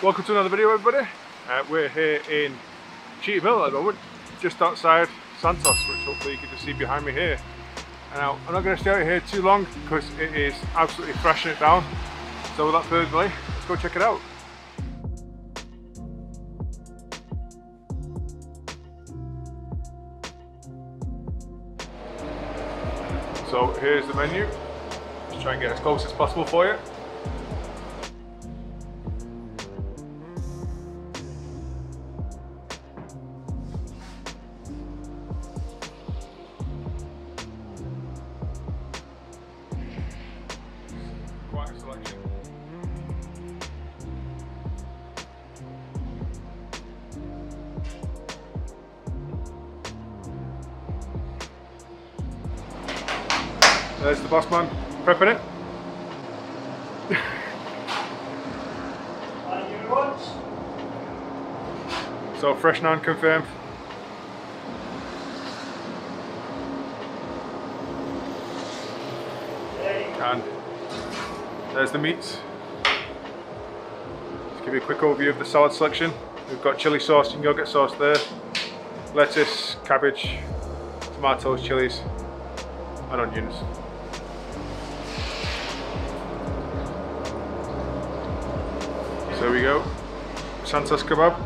Welcome to another video, everybody. We're here in Cheetham at the moment, just outside Santos, which hopefully you can just see behind me here. Now, I'm not going to stay out here too long because it is absolutely thrashing it down. So without further delay, let's go check it out. So here's the menu. Let's try and get as close as possible for you. Quite a selection. There's the boss man prepping it. So fresh naan confirmed. And there's the meats. Let's give you a quick overview of the salad selection. We've got chili sauce and yogurt sauce there, lettuce, cabbage, tomatoes, chilies and onions. So there we go, Santos kebab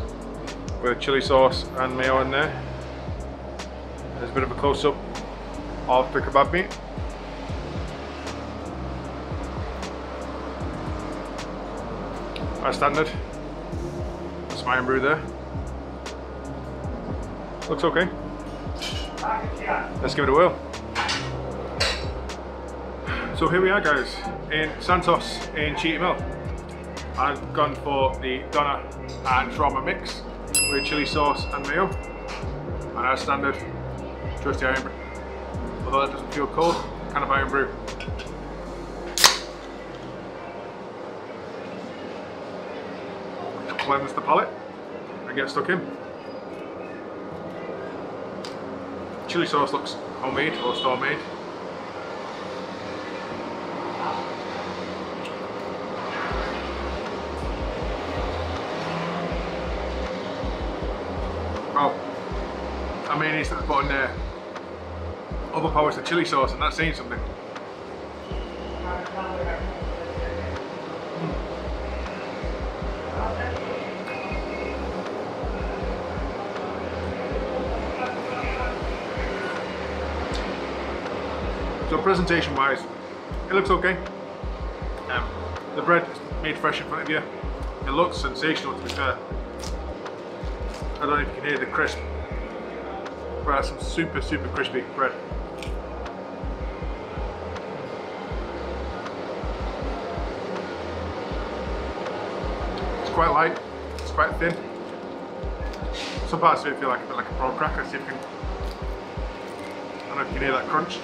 with chili sauce and mayo in there. There's a bit of a close-up of the kebab meat. As standard, that's my brew there. Looks okay. Let's give it a whirl. So here we are, guys, in Santos in Cheetham. I've gone for the doner and shawarma mix with chili sauce and mayo, and as standard, just the iron brew. Although that doesn't feel cold, kind of iron brew. Cleanse the palate and get stuck in. Chili sauce looks homemade or store made. Well, I mean, it's at the bottom there. Overpowers the chili sauce, and that's saying something. So presentation wise, it looks okay. The bread is made fresh in front of you. It looks sensational, to be fair. I don't know if you can hear the crisp, but that's some super crispy bread. It's quite light, it's quite thin. Some parts of it feel like a bit like a prawn cracker. See if you can, I don't know if you can hear that crunch.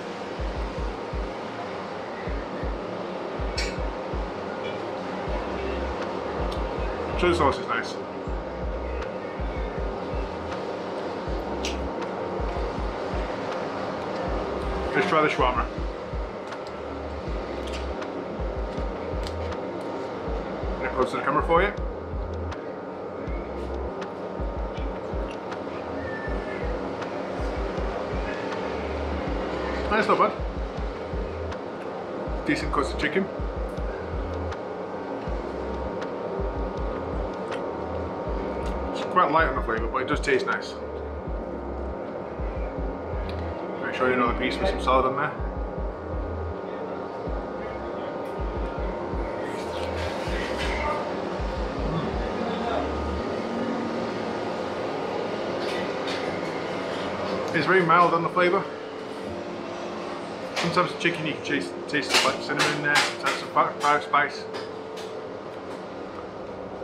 Chili sauce is nice. Let's try the shawarma. I'm going to close to the camera for you. That's not bad. Decent cuts of chicken. Quite light on the flavour, but it does taste nice. Make sure you know the piece with some salad on there. It's very mild on the flavour. Sometimes the chicken you can taste like cinnamon in there, sometimes some fire spice.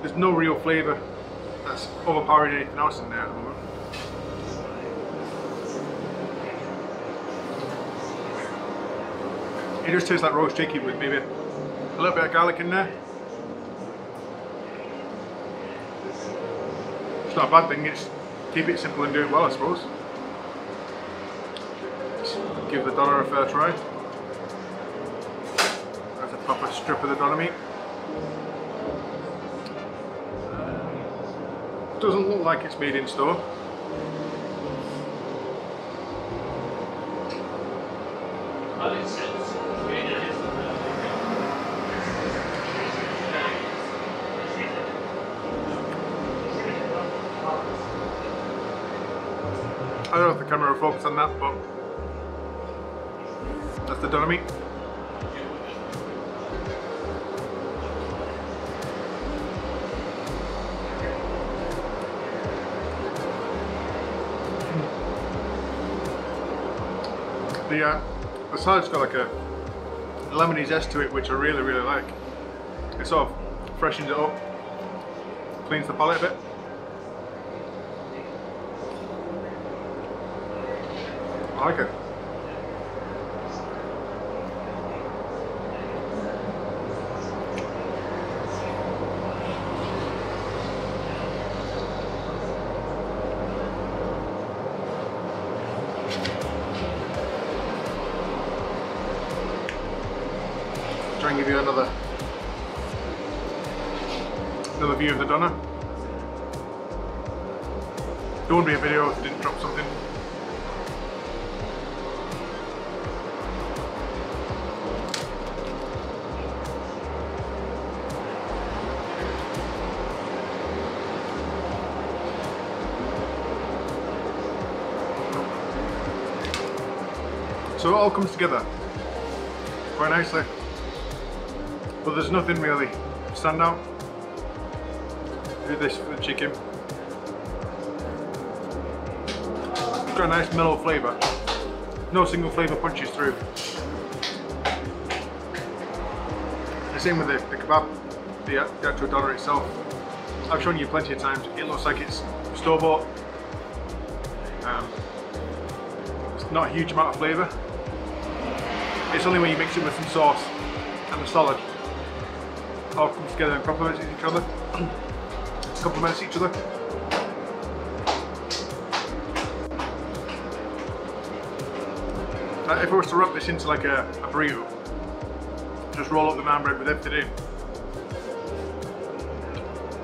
There's no real flavour that's overpowering anything else in there at the moment. It just tastes like roast chicken with maybe a little bit of garlic in there. It's not a bad thing, it's keep it simple and do it well, I suppose. Just give the doner a fair try. That's a proper strip of the doner meat. Doesn't look like it's made in store. I don't know if the camera will focus on that, but that's the doner meat. The salad's got like a lemony zest to it, which I really like. It sort of freshens it up, cleans the palate a bit. I like it. Try and give you another view of the doner. There wouldn't be a video if I didn't drop something. So it all comes together quite nicely, but there's nothing really stand out. Do this for the chicken. It's got a nice mellow flavour. No single flavour punches through. The same with the kebab, the actual doner itself. I've shown you plenty of times, it looks like it's store-bought. It's not a huge amount of flavour. It's only when you mix it with some sauce and the salad, it all comes together and complements each other. If I was to wrap this into like a burrito, just roll up the naan bread with everything in,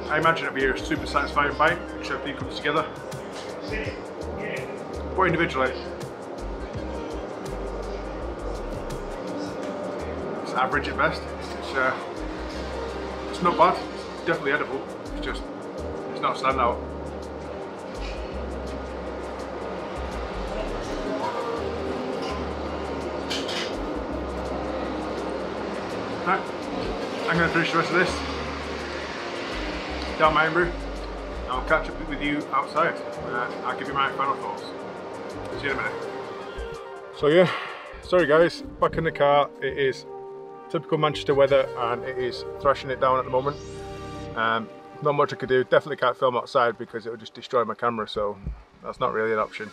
I imagine it'd be a super satisfying bite because everything comes together. But individually, it's average at best. It's not bad. It's definitely edible. It's not a standout. Right, I'm going to finish the rest of this down my brew. I'll catch up with you outside. I'll give you my final thoughts. See you in a minute. So yeah, sorry guys, back in the car. It is typical Manchester weather and it is thrashing it down at the moment. Not much I could do. Definitely can't film outside because it would just destroy my camera, so that's not really an option.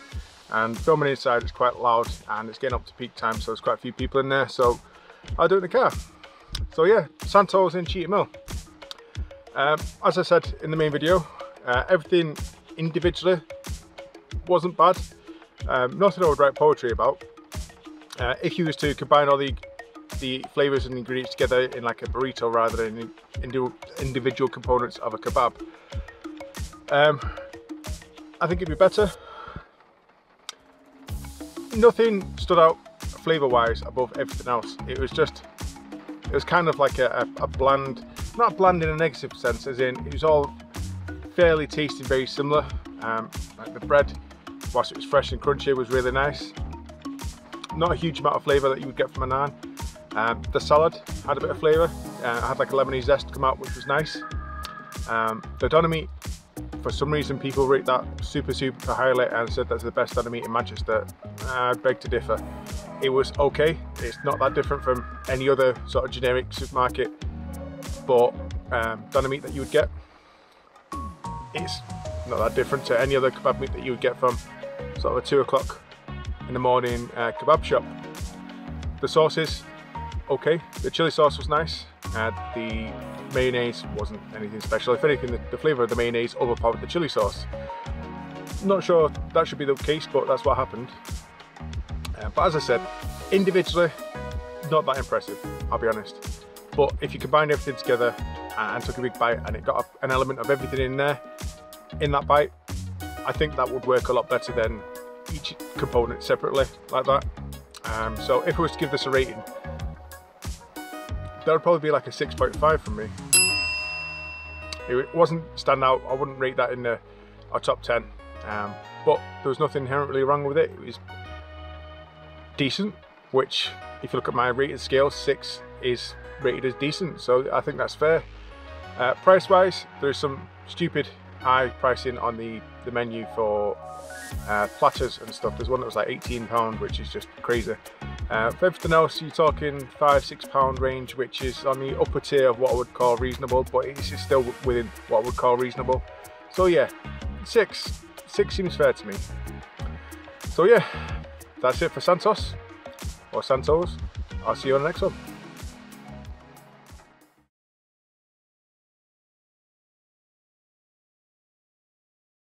And filming inside is quite loud and it's getting up to peak time, so there's quite a few people in there, so I'll do it in the car. So yeah, Santos in Cheetham. As I said in the main video, everything individually wasn't bad. Nothing I would write poetry about. If you was to combine all the flavours and ingredients together in like a burrito rather than individual components of a kebab, I think it'd be better. Nothing stood out flavour wise above everything else. It was kind of like a bland, not bland in a negative sense, as in it was all fairly tasty, very similar. Like the bread, whilst it was fresh and crunchy, was really nice. Not a huge amount of flavour that you would get from a naan. The salad had a bit of flavour. Had like a lemony zest come out, which was nice. The doner meat, for some reason people rate that super highly and said that's the best doner meat in Manchester. I beg to differ. It was okay. It's not that different from any other sort of generic supermarket, but doner meat that you would get, it's not that different to any other kebab meat that you would get from sort of a 2 o'clock in the morning kebab shop. The sauces, okay. The chili sauce was nice. The mayonnaise wasn't anything special. If anything, the flavour of the mayonnaise overpowered the chili sauce. Not sure that should be the case, but that's what happened. But as I said, individually, not that impressive, I'll be honest. But if you combine everything together and took a big bite and it got an element of everything in there, in that bite. I think that would work a lot better than each component separately like that. So if I was to give this a rating, that would probably be like a 6.5 from me. It wasn't stand out. I wouldn't rate that in our top 10, but there was nothing inherently wrong with it. It was decent, which if you look at my rated scale, 6 is rated as decent, so I think that's fair. Price wise, there's some stupid high pricing on the menu for platters and stuff. There's one that was like £18, which is just crazy. For everything else, you're talking £5–6 range, which is on the upper tier of what I would call reasonable, but it's still within what I would call reasonable. So yeah, 6 seems fair to me. So yeah, that's it for Santos, or Santos. I'll see you on the next one.